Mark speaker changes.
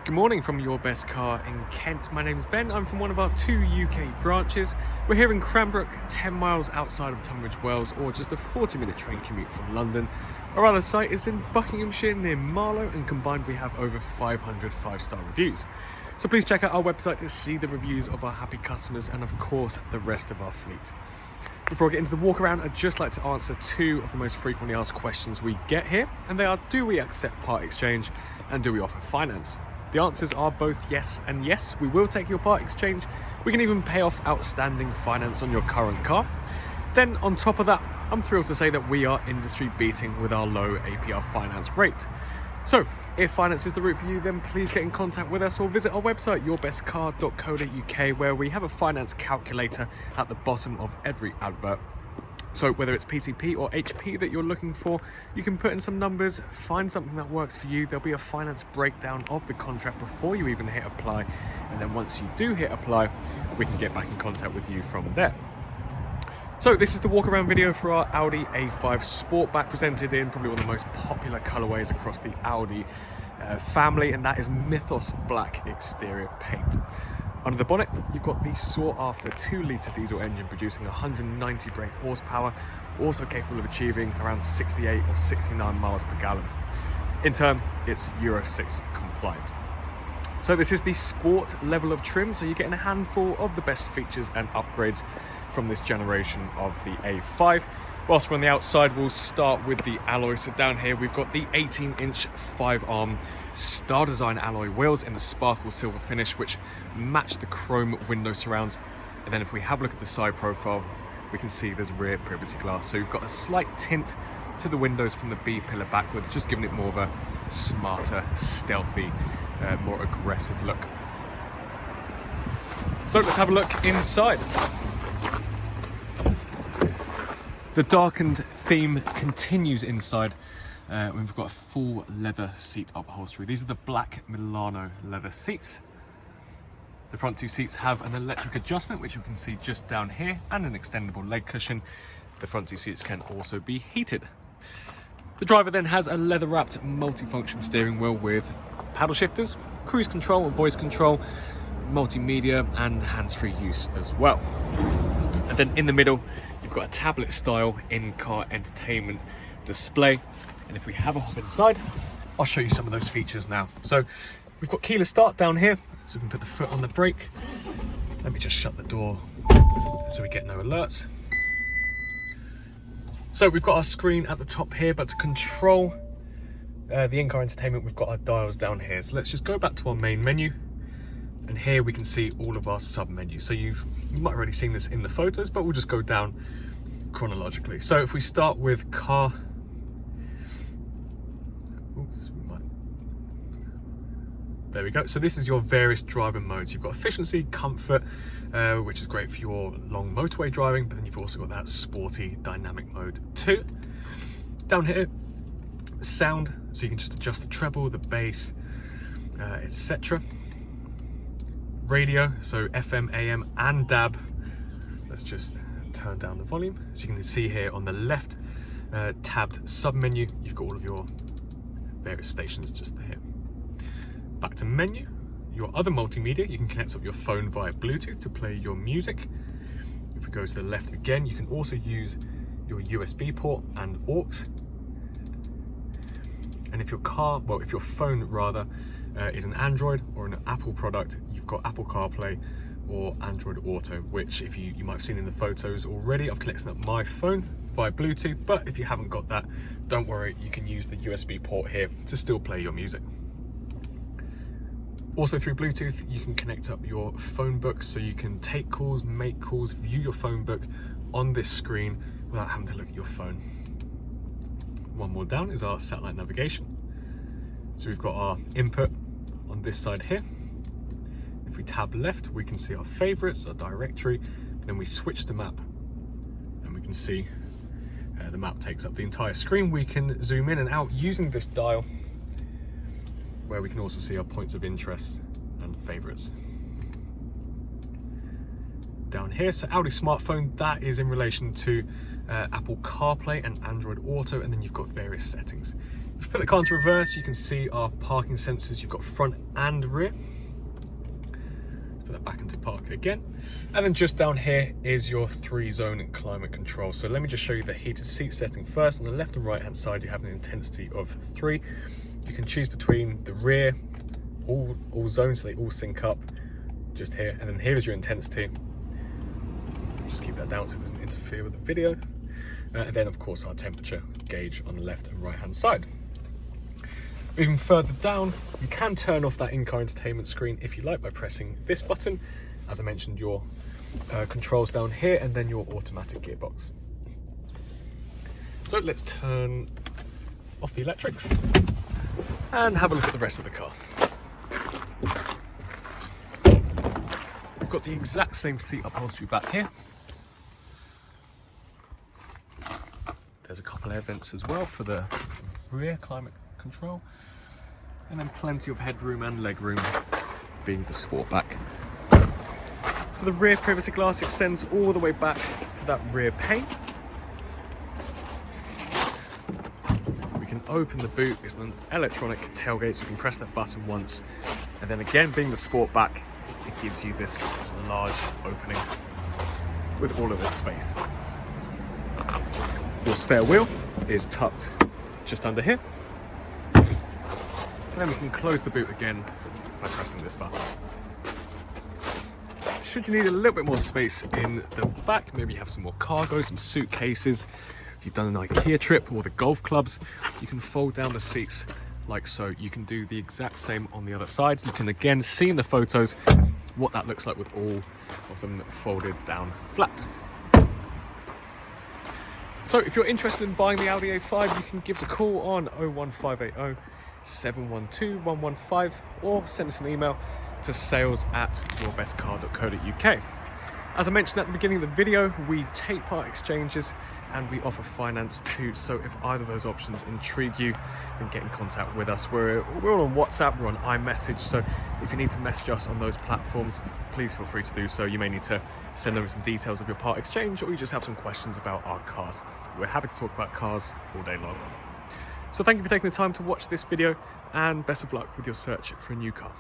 Speaker 1: Good morning from Your Best Car in Kent. My name's Ben. I'm from one of our 2 UK branches. We're here in Cranbrook, 10 miles outside of Tunbridge Wells, or just a 40-minute train commute from London. Our other site is in Buckinghamshire near Marlow, and combined we have over 500 5-star reviews. So please check out our website to see the reviews of our happy customers and of course the rest of our fleet. Before I get into the walk around, I'd just like to answer 2 of the most frequently asked questions we get here, and they are: do we accept part exchange and do we offer finance? The answers are both yes and yes. We will take your part exchange. We can even pay off outstanding finance on your current car. Then on top of that, I'm thrilled to say that we are industry beating with our low APR finance rate. So if finance is the route for you, then please get in contact with us or visit our website, yourbestcar.co.uk, where we have a finance calculator at the bottom of every advert. So whether it's PCP or HP that you're looking for, you can put in some numbers, find something that works for you. There'll be a finance breakdown of the contract before you even hit apply. And then once you do hit apply, we can get back in contact with you from there. So this is the walk around video for our Audi A5 Sportback, presented in probably one of the most popular colorways across the Audi family, and that is Mythos Black exterior paint. Under the bonnet, you've got the sought-after 2-litre diesel engine producing 190 brake horsepower, also capable of achieving around 68 or 69 miles per gallon. In turn, it's Euro 6 compliant. So this is the sport level of trim, so you're getting a handful of the best features and upgrades from this generation of the A5. Whilst we're on the outside, we'll start with the alloy. So down here, we've got the 18-inch 5-arm Star Design alloy wheels in the sparkle silver finish, which match the chrome window surrounds. And then if we have a look at the side profile, we can see there's rear privacy glass. So you've got a slight tint to the windows from the B pillar backwards, just giving it more of a smarter, stealthy, more aggressive look. So let's have a look inside. The darkened theme continues inside. We've got a full leather seat upholstery. These are the black Milano leather seats. The front 2 seats have an electric adjustment, which you can see just down here, and an extendable leg cushion. The front 2 seats can also be heated. The driver then has a leather-wrapped multifunction steering wheel with paddle shifters, cruise control and voice control, multimedia and hands-free use as well. And then in the middle, you've got a tablet-style in-car entertainment display. And if we have a hop inside, I'll show you some of those features now. So we've got keyless start down here, so we can put the foot on the brake. Let me just shut the door so we get no alerts. So we've got our screen at the top here, but to control the in-car entertainment, we've got our dials down here. So let's just go back to our main menu. And here we can see all of our sub-menus. So you might have already seen this in the photos, but we'll just go down chronologically. So if we start with car, there we go. So this is your various driving modes. You've got efficiency, comfort, which is great for your long motorway driving, but then you've also got that sporty dynamic mode too. Down here, sound, so you can just adjust the treble, the bass, etc. Radio, so FM, AM and DAB. Let's just turn down the volume. So you can see here on the left tabbed sub-menu, you've got all of your various stations just there. Back to menu, your other multimedia, you can connect up your phone via Bluetooth to play your music. If we go to the left again, you can also use your USB port and aux. And if your phone rather, is an Android or an Apple product, you've got Apple CarPlay or Android Auto, which if you might have seen in the photos already, I've connected up my phone via Bluetooth, but if you haven't got that, don't worry, you can use the USB port here to still play your music. Also through Bluetooth, you can connect up your phone book, so you can take calls, make calls, view your phone book on this screen without having to look at your phone. One more down is our satellite navigation. So we've got our input on this side here. If we tab left, we can see our favorites, our directory, then we switch to map and we can see the map takes up the entire screen. We can zoom in and out using this dial, where we can also see our points of interest and favorites. Down here, so Audi smartphone, that is in relation to Apple CarPlay and Android Auto, and then you've got various settings. If you put the car into reverse, you can see our parking sensors. You've got front and rear. Put that back into park again. And then just down here is your 3-zone climate control. So let me just show you the heated seat setting first. On the left and right hand side, you have an intensity of 3. You can choose between the rear, all zones, so they all sync up just here. And then here is your intensity. Just keep that down so it doesn't interfere with the video. And then of course our temperature gauge on the left and right hand side. Moving further down, you can turn off that in-car entertainment screen if you like by pressing this button. As I mentioned, your controls down here, and then your automatic gearbox. So let's turn off the electrics and have a look at the rest of the car. We've got the exact same seat upholstery back here. There's a couple air vents as well for the rear climate control, and then plenty of headroom and legroom being the Sportback. So the rear privacy glass extends all the way back to that rear pane. We can open the boot. It's an electronic tailgate, so you can press that button once, and then again, being the Sportback, it gives you this large opening with all of this space. Your spare wheel is tucked just under here. And then we can close the boot again by pressing this button. Should you need a little bit more space in the back, maybe you have some more cargo, some suitcases, if you've done an IKEA trip or the golf clubs, you can fold down the seats like so. You can do the exact same on the other side. You can again see in the photos what that looks like with all of them folded down flat. So if you're interested in buying the Audi A5, you can give us a call on 01580 712 115 or send us an email to sales@yourbestcar.co.uk. As I mentioned at the beginning of the video, we take part exchanges and we offer finance too. So if either of those options intrigue you, then get in contact with us. We're all on WhatsApp, we're on iMessage. So if you need to message us on those platforms, please feel free to do so. You may need to send over some details of your part exchange, or you just have some questions about our cars. We're happy to talk about cars all day long. So thank you for taking the time to watch this video, and best of luck with your search for a new car.